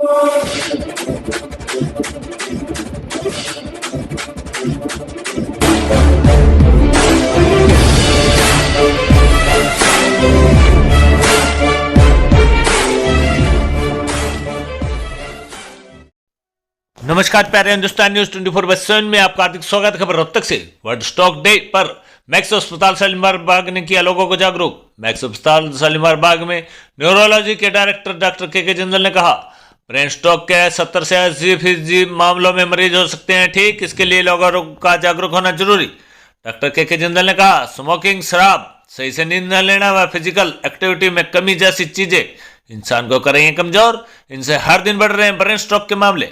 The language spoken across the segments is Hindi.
नमस्कार प्यारे हिंदुस्तान न्यूज 24/7 में आपका हार्दिक स्वागत। खबर रोहतक से। वर्ल्ड स्ट्रोक डे पर मैक्स अस्पताल शालीमार बाग ने किया लोगों को जागरूक। मैक्स अस्पताल शालीमार बाग में न्यूरोलॉजी के डायरेक्टर डॉक्टर के जिंदल ने कहा, ब्रेन स्ट्रोक के 70 से 80% मामलों में मरीज हो सकते हैं ठीक, इसके लिए लोगों का जागरूक होना जरूरी। डॉक्टर के जिंदल ने कहा, स्मोकिंग, शराब, सही से नींद न लेना व फिजिकल एक्टिविटी में कमी जैसी चीजें इंसान को करेंगे कमजोर। इनसे हर दिन बढ़ रहे हैं ब्रेन स्ट्रोक के मामले।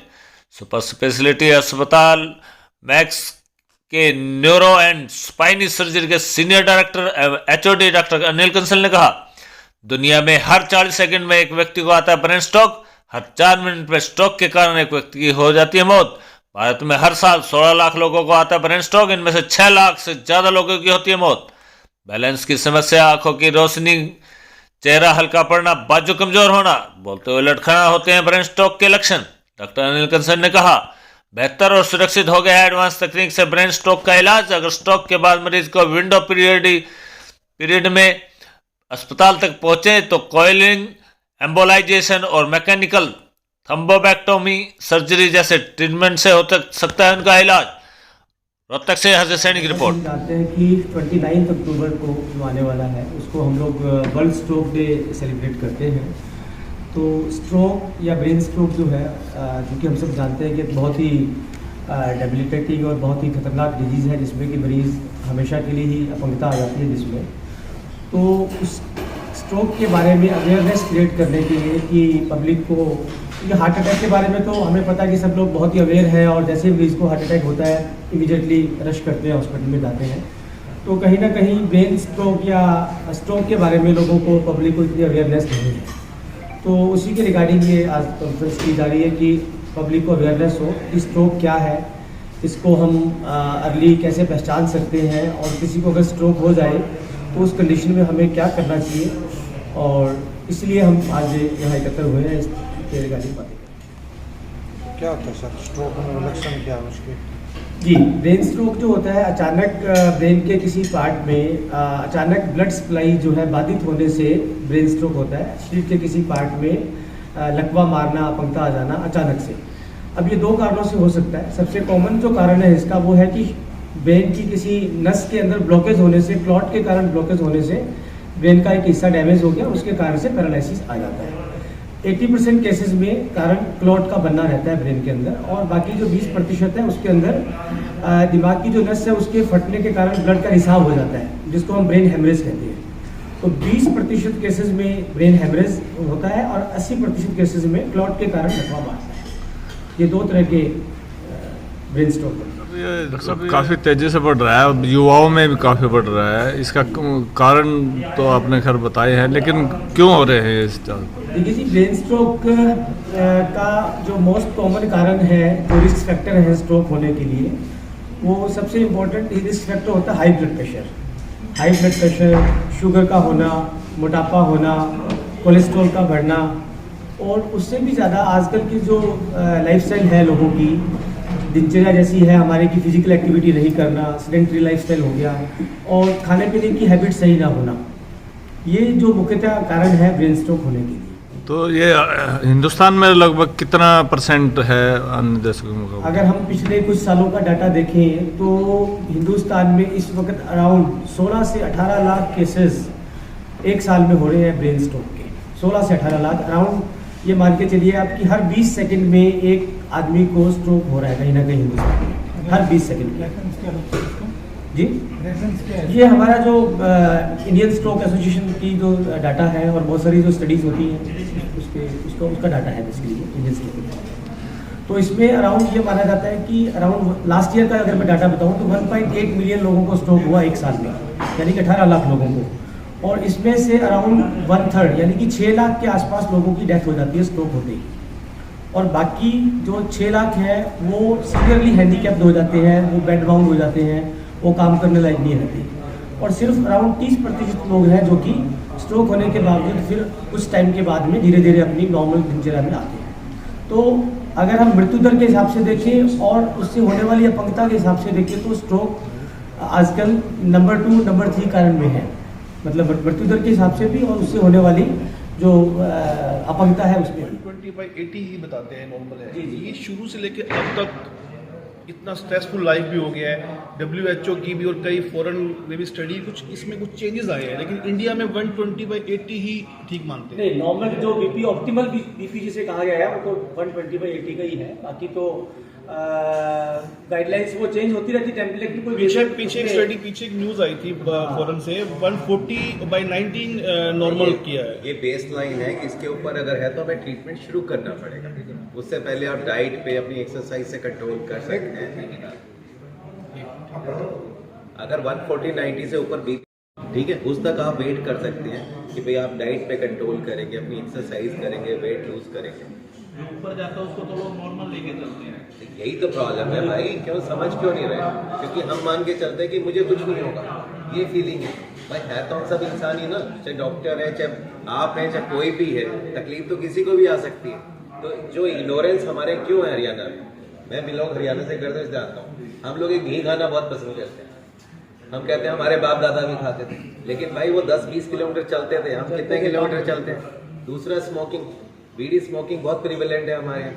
सुपर स्पेशलिटी अस्पताल मैक्स के न्यूरो एंड स्पाइनी सर्जरी के senior director HOD doctor Anil Kansal ने कहा, दुनिया में हर 40 सेकंड में एक व्यक्ति को आता है ब्रेन स्ट्रोक। हर 4 मिनट में स्ट्रोक के कारण एक व्यक्ति की हो जाती है मौत। भारत में हर साल 16 लाख लोगों को आता है ब्रेन स्ट्रोक, इनमें से 6 लाख से ज्यादा लोगों की होती है मौत। बैलेंस की समस्या, आंखों की रोशनी, चेहरा हल्का पड़ना, बाजू कमजोर होना, बोलते हुए लटखना होते हैं ब्रेन स्ट्रोक के लक्षण। डॉक्टर अनिल कंसल ने कहा, बेहतर और सुरक्षित हो गया है एडवांस तकनीक से ब्रेन स्ट्रोक का इलाज। अगर स्ट्रोक के बाद मरीज को विंडो पीरियड में अस्पताल तक पहुंचे तो कॉइलिंग, एम्बोलाइजेशन और मैकेनिकल थम्बोबैक्टोमी सर्जरी जैसे ट्रीटमेंट से हो सकता है उनका इलाज। रोहतक से हर्ष सैनी की रिपोर्ट। जानते हैं कि 29 अक्टूबर को जो आने वाला है उसको हम लोग वर्ल्ड स्ट्रोक डे सेलिब्रेट करते हैं। तो स्ट्रोक या ब्रेन स्ट्रोक जो है, जो कि हम सब जानते हैं कि बहुत ही डेबिलिटेटिंग और बहुत ही खतरनाक डिजीज़ है, जिसमें कि मरीज़ हमेशा के लिए ही अपंगता आ जाती है जिसमें। तो उस स्ट्रोक के बारे में अवेयरनेस क्रिएट करने के लिए कि पब्लिक को, क्योंकि हार्ट अटैक के बारे में तो हमें पता है कि सब लोग बहुत ही अवेयर हैं और जैसे ही मरीज़ को हार्ट अटैक होता है इमीडिएटली रश करते हैं, हॉस्पिटल में जाते हैं। तो कहीं ना कहीं ब्रेन स्ट्रोक या स्ट्रोक के बारे में लोगों को, पब्लिक को इतनी अवेयरनेस नहीं है। तो उसी के रिगार्डिंग ये आज कॉन्फ्रेंस की जा रही है कि पब्लिक को अवेयरनेस हो कि स्ट्रोक क्या है, इसको हम अर्ली कैसे पहचान सकते हैं, और किसी को अगर स्ट्रोक हो जाए तो उस कंडीशन में हमें क्या करना चाहिए। और इसलिए हम आज यहाँ एकत्र हुए हैं इसके रिगार्डिंग बातें। क्या होता है सर स्ट्रोक में, लक्षण क्या है उसके? जी, ब्रेन स्ट्रोक जो होता है, अचानक ब्रेन के किसी पार्ट में अचानक ब्लड सप्लाई जो है बाधित होने से ब्रेन स्ट्रोक होता है। शरीर के किसी पार्ट में लकवा मारना, अपंगता आ जाना अचानक से। अब ये 2 कारणों से हो सकता है। सबसे कॉमन जो कारण है इसका वो है कि ब्रेन की किसी नस के अंदर ब्लॉकेज होने से, क्लॉट के कारण ब्लॉकेज होने से ब्रेन का एक हिस्सा डैमेज हो गया, उसके कारण से पैरालिसिस आ जाता है। 80% केसेस में कारण क्लॉट का बनना रहता है ब्रेन के अंदर, और बाकी जो 20% है उसके अंदर दिमाग की जो नस है उसके फटने के कारण ब्लड का रिसाव हो जाता है, जिसको हम ब्रेन हेमरेज कहते हैं। तो 20% केसेस में ब्रेन हेमरेज होता है और 80% केसेस में क्लॉट के कारण लकवा मारता है। ये 2 तरह के ब्रेन स्ट्रोक होते हैं। ये काफ़ी तेज़ी से बढ़ रहा है और युवाओं में भी काफ़ी बढ़ रहा है। इसका कारण तो आपने खैर बताए हैं, लेकिन क्यों हो रहे हैं इस तरह? देखिए जी, ब्रेन स्ट्रोक का जो मोस्ट कॉमन कारण है, जो रिस्क फैक्टर है स्ट्रोक होने के लिए, वो सबसे इम्पोर्टेंट रिस्क फैक्टर होता है high blood pressure. High blood pressure, sugar का होना, मोटापा होना, कोलेस्ट्रॉल का बढ़ना, और उससे भी ज़्यादा आजकल की जो लाइफस्टाइल है लोगों की, दिनचर्या जैसी है हमारे की, फिजिकल एक्टिविटी नहीं करना, सेडेंटरी लाइफस्टाइल हो गया, और खाने पीने की हैबिट सही ना होना, ये जो मुख्यतः कारण है ब्रेन स्ट्रोक होने के लिए। तो ये हिंदुस्तान में लगभग कितना % है अन्य देशों के मुकाबले? अगर हम पिछले कुछ सालों का डाटा देखें तो हिंदुस्तान में इस वक्त अराउंड 16 से 18 लाख केसेस एक साल में हो रहे हैं ब्रेन स्ट्रोक के। 16 से 18 लाख अराउंड, ये मान के चलिए आप कि हर 20 सेकंड में एक आदमी को स्ट्रोक हो रहा है कहीं ना कहीं हिंदुस्तान में, हर 20 सेकंड में। जी, ये हमारा जो इंडियन स्ट्रोक एसोसिएशन की जो डाटा है, और बहुत सारी जो स्टडीज़ होती हैं उसका डाटा है बेसिकली इंडियन स्ट्रोक। तो इसमें अराउंड ये माना जाता है कि अराउंड लास्ट ईयर का अगर मैं डाटा बताऊँ तो 1.8 मिलियन लोगों को स्ट्रोक हुआ एक साल में, यानी कि 18 लाख लोगों को। और इसमें से अराउंड 1/3 यानी कि 6 लाख के आसपास लोगों की डेथ हो जाती है स्ट्रोक होते ही। और बाकी जो 6 लाख है वो सीवियरली हैंडीकैप्ड हो जाते हैं, वो बेड बाउंड हो जाते हैं, वो काम करने लायक नहीं रहते। और सिर्फ अराउंड 30% लोग हैं जो कि स्ट्रोक होने के बावजूद फिर कुछ टाइम के बाद में धीरे धीरे अपनी नॉर्मल दिनचर्या में आते हैं। तो अगर हम मृत्यु दर के हिसाब से देखें और उससे होने वाली अपंगता के हिसाब से देखें तो स्ट्रोक आजकल नंबर 2 नंबर 3 कारण में है, मतलब मृत्यु दर के हिसाब से भी और उससे होने वाली जो अपंगता है उसमें भी। 120/80 ही बताते हैं नॉर्मल है। जी, जी। ये शुरू से लेके अब तक इतना स्ट्रेसफुल लाइफ भी हो गया है, WHO की भी और कई फॉरेन में भी स्टडी कुछ इसमें कुछ चेंजेस आए हैं, लेकिन इंडिया में 120/80 ही ठीक मानते हैं। नहीं, नॉर्मल जो बीपी ऑप्टिमल बीपी जिसे कहा गया है वो तो 120/80 का ही है। बाकी तो गाइडलाइंस वो चेंज होती रहती है, टेम्पलेट कोई पीछे एक न्यूज आई थी फॉरेन से 140/19 नॉर्मल किया है। ये बेस लाइन है कि इसके ऊपर अगर है तो हमें ट्रीटमेंट शुरू करना पड़ेगा। उससे पहले आप डाइट पे अपनी एक्सरसाइज से कंट्रोल कर सकते हैं। अगर 140/90 से ऊपर बीपी ठीक है, उस तक आप वेट कर सकते हैं कि भाई आप डाइट पे कंट्रोल करेंगे, अपनी एक्सरसाइज करेंगे, वेट लूज करेंगे। ऊपर जाता है उसको तो लोग नॉर्मल लेके चलते हैं। यही तो प्रॉब्लम है भाई, क्यों समझ क्यों नहीं रहे? क्योंकि हम मान के चलते हैं कि मुझे कुछ नहीं होगा, ये फीलिंग है। भाई है तो हम सब इंसान ही ना, चाहे डॉक्टर है, चाहे आप हैं, चाहे कोई भी है, तकलीफ तो किसी को भी आ सकती है। तो जो इग्नोरेंस हमारे क्यों है हरियाणा में, मैं बिलोंग हरियाणा से करते जानता हूँ, हम लोग एक घी खाना बहुत पसंद करते हैं। हम कहते हैं हमारे बाप दादा भी खाते थे, लेकिन भाई वो 10-20 किलोमीटर चलते थे, हम कितने किलोमीटर चलते हैं? दूसरा स्मोकिंग, बीड़ी स्मोकिंग बहुत प्रिवेलेंट है हमारे यहाँ।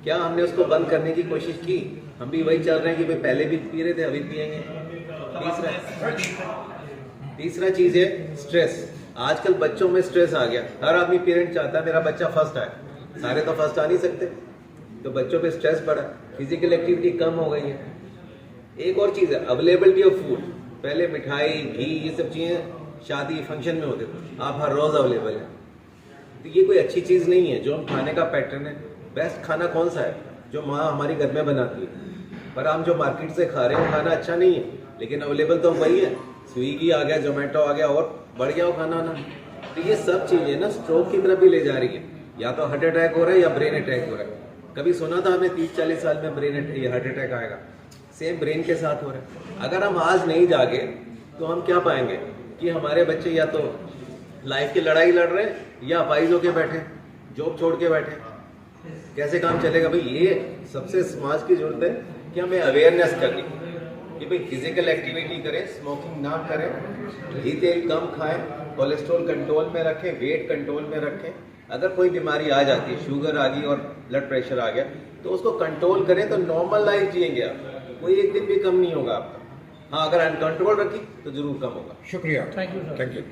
क्या हमने उसको बंद करने की कोशिश की? हम भी वही चल रहे हैं कि भाई पहले भी पी रहे थे, अभी पियेंगे। तीसरा चीज है स्ट्रेस। आजकल बच्चों में स्ट्रेस आ गया, हर आदमी पेरेंट चाहता है मेरा बच्चा फर्स्ट आए, सारे तो फर्स्ट आ नहीं सकते, तो बच्चों पे स्ट्रेस बढ़ा, फिजिकल एक्टिविटी कम हो गई है। एक और चीज है अवेलेबिलिटी ऑफ फूड। पहले मिठाई, घी, ये सब चीजें शादी फंक्शन में होते थे, आप हर रोज अवेलेबल है। तो ये कोई अच्छी चीज नहीं है। जो हम खाने का पैटर्न है, बेस्ट खाना कौन सा है? जो माँ हमारी घर में बनाती है। पर हम जो मार्केट से खा रहे हैं खाना अच्छा नहीं है, लेकिन अवेलेबल तो वही है। स्विगी आ गया, जोमेटो आ गया और बढ़ गया वो खाना ना। तो ये सब चीजें ना स्ट्रोक की तरफ भी ले जा रही है। या तो हार्ट अटैक हो रहा है या ब्रेन अटैक हो रहा है। कभी सुना था हमें 30-40 साल में हार्ट अटैक आएगा? सेम ब्रेन के साथ हो रहा है। अगर हम आज नहीं जागे तो हम क्या पाएंगे कि हमारे बच्चे या तो लाइफ की लड़ाई लड़ रहे हैं या अपाइज होके बैठे, जॉब छोड़ के बैठे। कैसे काम चलेगा भाई? ये सबसे समाज की जरूरत है कि हमें अवेयरनेस करनी कि भाई फिजिकल एक्टिविटी करें, स्मोकिंग ना करें, घी तेल कम खाएं, कोलेस्ट्रॉल कंट्रोल में रखें, वेट कंट्रोल में रखें। अगर कोई बीमारी आ जाती है, शुगर आ गई और ब्लड प्रेशर आ गया, तो उसको कंट्रोल करें तो नॉर्मल लाइफ जिएंगे आप, कोई एक दिन भी कम नहीं होगा आपका। हाँ, अगर अनकंट्रोल रखी तो जरूर कम होगा। शुक्रिया, थैंक यू। Thank you.